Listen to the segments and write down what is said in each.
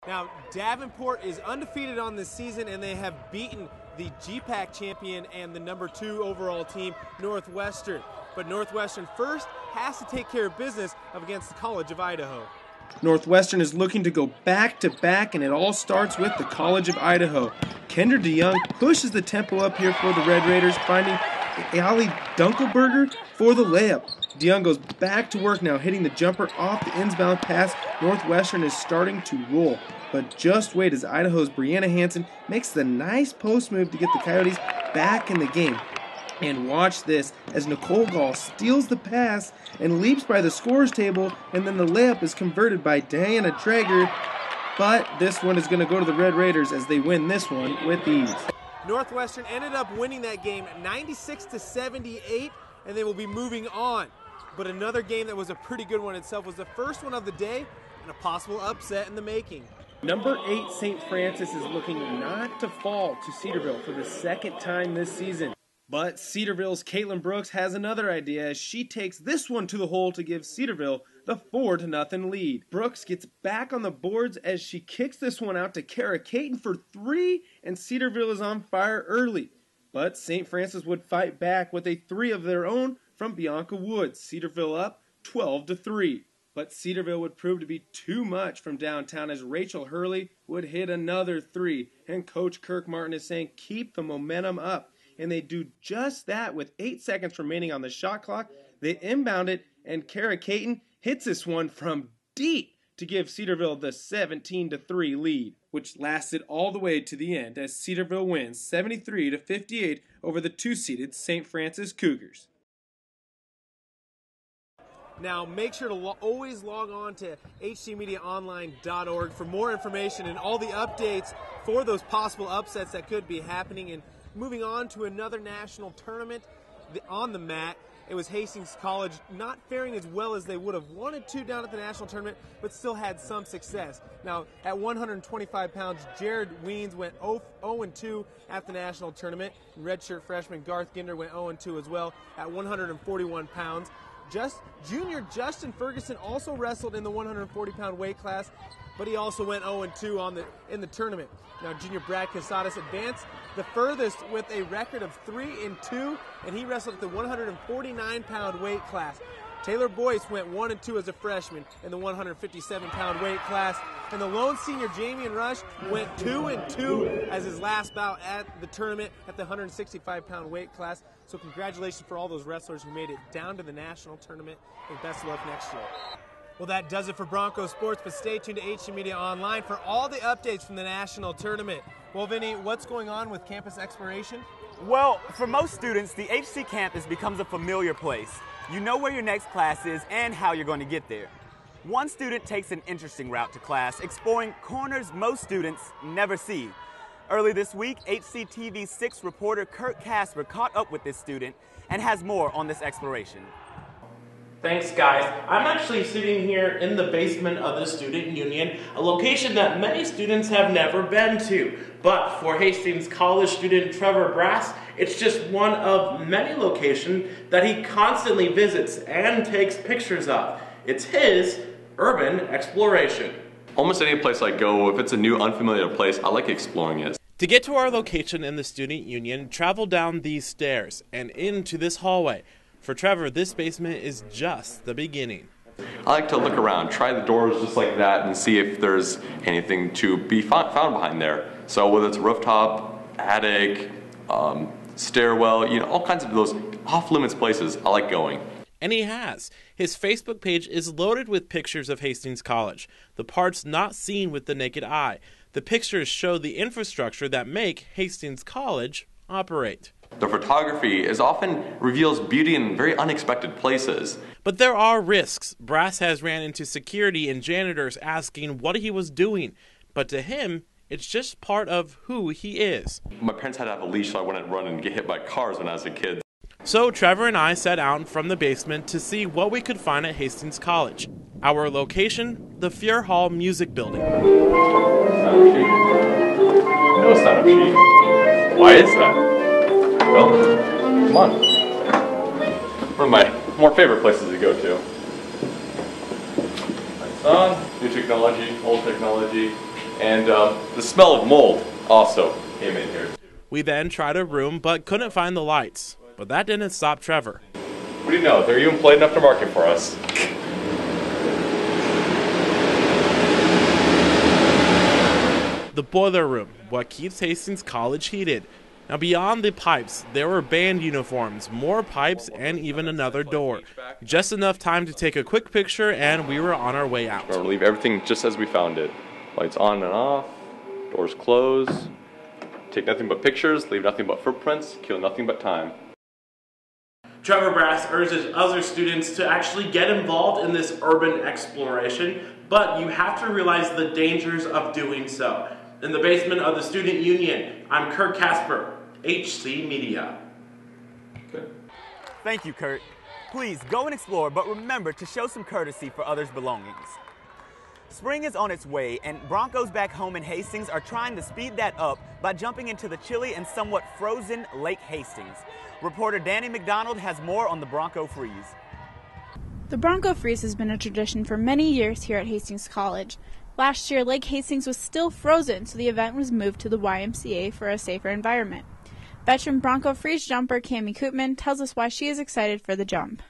Now, Davenport is undefeated on this season, and they have beaten the GPAC champion and the #2 overall team, Northwestern. But Northwestern first has to take care of business against the College of Idaho. Northwestern is looking to go back-to-back, and it all starts with the College of Idaho. Kendra DeYoung pushes the tempo up here for the Red Raiders, finding Ali Dunkelberger for the layup. DeYoung goes back to work now, hitting the jumper off the inbound pass. Northwestern is starting to roll. But just wait as Idaho's Brianna Hansen makes the nice post move to get the Coyotes back in the game. And watch this as Nicole Gall steals the pass and leaps by the scorer's table, and then the layup is converted by Diana Traeger. But this one is going to go to the Red Raiders as they win this one with ease. Northwestern ended up winning that game 96-78, and they will be moving on. But another game that was a pretty good one itself was the first one of the day and a possible upset in the making. Number 8 St. Francis is looking not to fall to Cedarville for the second time this season. But Cedarville's Caitlin Brooks has another idea as she takes this one to the hole to give Cedarville the 4-0 lead. Brooks gets back on the boards as she kicks this one out to Kara Caton for 3, and Cedarville is on fire early. But St. Francis would fight back with a 3 of their own from Bianca Woods. Cedarville up 12-3. But Cedarville would prove to be too much from downtown as Rachel Hurley would hit another 3. And Coach Kirk Martin is saying keep the momentum up. And they do just that with 8 seconds remaining on the shot clock. They inbound it, and Kara Caton hits this one from deep to give Cedarville the 17-3 lead, which lasted all the way to the end as Cedarville wins 73-58 over the 2-seeded St. Francis Cougars. Now, make sure to always log on to htmediaonline.org for more information and all the updates for those possible upsets that could be happening. And moving on to another national tournament on the mat, it was Hastings College not faring as well as they would have wanted to down at the national tournament, but still had some success. Now, at 125 pounds, Jared Weens went 0-2 at the national tournament. Redshirt freshman Garth Ginder went 0-2 as well at 141 pounds. Junior Justin Ferguson also wrestled in the 140-pound weight class, but he also went 0-2 in the tournament. Now, junior Brad Casadas advanced the furthest with a record of 3-2, and he wrestled at the 149-pound weight class. Taylor Boyce went 1-2 as a freshman in the 157-pound weight class, and the lone senior Jamie Rush went 2-2 as his last bout at the tournament at the 165-pound weight class. So congratulations for all those wrestlers who made it down to the national tournament, and best of luck next year. Well, that does it for Bronco Sports, but stay tuned to HC Media Online for all the updates from the national tournament. Well, Vinny, what's going on with campus exploration? Well, for most students, the HC campus becomes a familiar place. You know where your next class is and how you're going to get there. One student takes an interesting route to class, exploring corners most students never see. Early this week, HCTV 6 reporter Kurt Casper caught up with this student and has more on this exploration. Thanks, guys. I'm actually sitting here in the basement of the Student Union, a location that many students have never been to. But for Hastings College student Trevor Brass, it's just one of many locations that he constantly visits and takes pictures of. It's his urban exploration. Almost any place I go, if it's a new, unfamiliar place, I like exploring it. To get to our location in the Student Union, travel down these stairs and into this hallway. For Trevor, this basement is just the beginning. I like to look around, try the doors just like that, and see if there's anything to be found behind there. So whether it's a rooftop, attic, stairwell, all kinds of those off-limits places, I like going. And he has. His Facebook page is loaded with pictures of Hastings College, the parts not seen with the naked eye. The pictures show the infrastructure that make Hastings College operate. The photography often reveals beauty in very unexpected places. But there are risks. Brass has ran into security and janitors asking what he was doing. But to him, it's just part of who he is. My parents had to have a leash so I wouldn't run and get hit by cars when I was a kid. So Trevor and I set out from the basement to see what we could find at Hastings College. Our location, the Fuhr Hall Music Building. No sign-up sheet. Why is that? Well, come on. One of my more favorite places to go to. Lights on, new technology, old technology. And the smell of mold also came in here. We then tried a room but couldn't find the lights. But that didn't stop Trevor. What do you know? They're even polite enough to mark it for us. The boiler room, what keeps Hastings College heated. Now beyond the pipes, there were band uniforms, more pipes, and even another door. Just enough time to take a quick picture and we were on our way out. We're going to leave everything just as we found it. Lights on and off, doors closed. Take nothing but pictures, leave nothing but footprints, kill nothing but time. Trevor Brass urges other students to actually get involved in this urban exploration, but you have to realize the dangers of doing so. In the basement of the Student Union, I'm Kurt Casper, HC Media. Okay. Thank you, Kurt. Please go and explore, but remember to show some courtesy for others' belongings. Spring is on its way, and Broncos back home in Hastings are trying to speed that up by jumping into the chilly and somewhat frozen Lake Hastings. Reporter Danny McDonald has more on the Bronco Freeze. The Bronco Freeze has been a tradition for many years here at Hastings College. Last year, Lake Hastings was still frozen, so the event was moved to the YMCA for a safer environment. Veteran Bronco Freeze jumper Cami Koopman tells us why she is excited for the jump.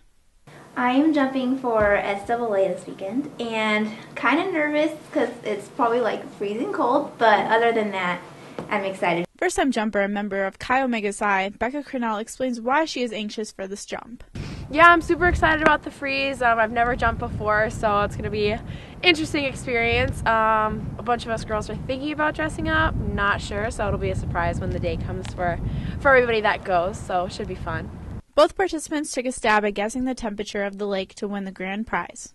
I am jumping for SAA this weekend and kind of nervous because it's probably like freezing cold, but other than that, I'm excited. First-time jumper and member of Chi Omega Psi, Becca Cornell explains why she is anxious for this jump. Yeah, I'm super excited about the freeze. I've never jumped before, so it's going to be an interesting experience. A bunch of us girls are thinking about dressing up, not sure, so it'll be a surprise when the day comes for everybody that goes, so it should be fun. Both participants took a stab at guessing the temperature of the lake to win the grand prize.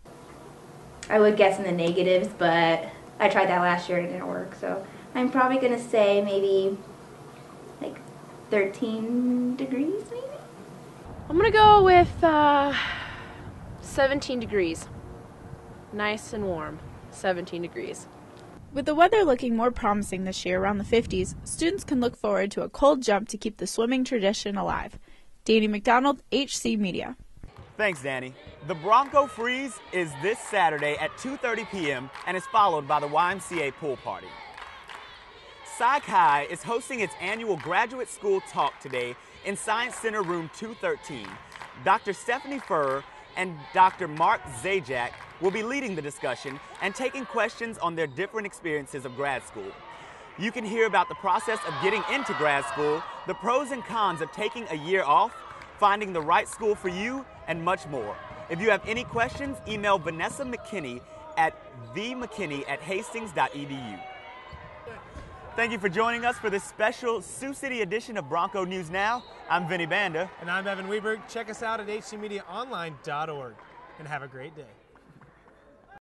I would guess in the negatives, but I tried that last year and it didn't work, so I'm probably going to say maybe like 13 degrees maybe? I'm going to go with 17 degrees. Nice and warm. 17 degrees. With the weather looking more promising this year around the 50s, students can look forward to a cold jump to keep the swimming tradition alive. Danny McDonald, HC Media. Thanks, Danny. The Bronco Freeze is this Saturday at 2:30 p.m. and is followed by the YMCA pool party. Psi Chi is hosting its annual graduate school talk today in Science Center Room 213. Dr. Stephanie Furr and Dr. Mark Zajac will be leading the discussion and taking questions on their different experiences of grad school. You can hear about the process of getting into grad school, the pros and cons of taking a year off, finding the right school for you, and much more. If you have any questions, email Vanessa McKinney at themckinney@hastings.edu. Thank you for joining us for this special Sioux City edition of Bronco News Now. I'm Vinny Banda. And I'm Evan Weberg. Check us out at hcmediaonline.org and have a great day.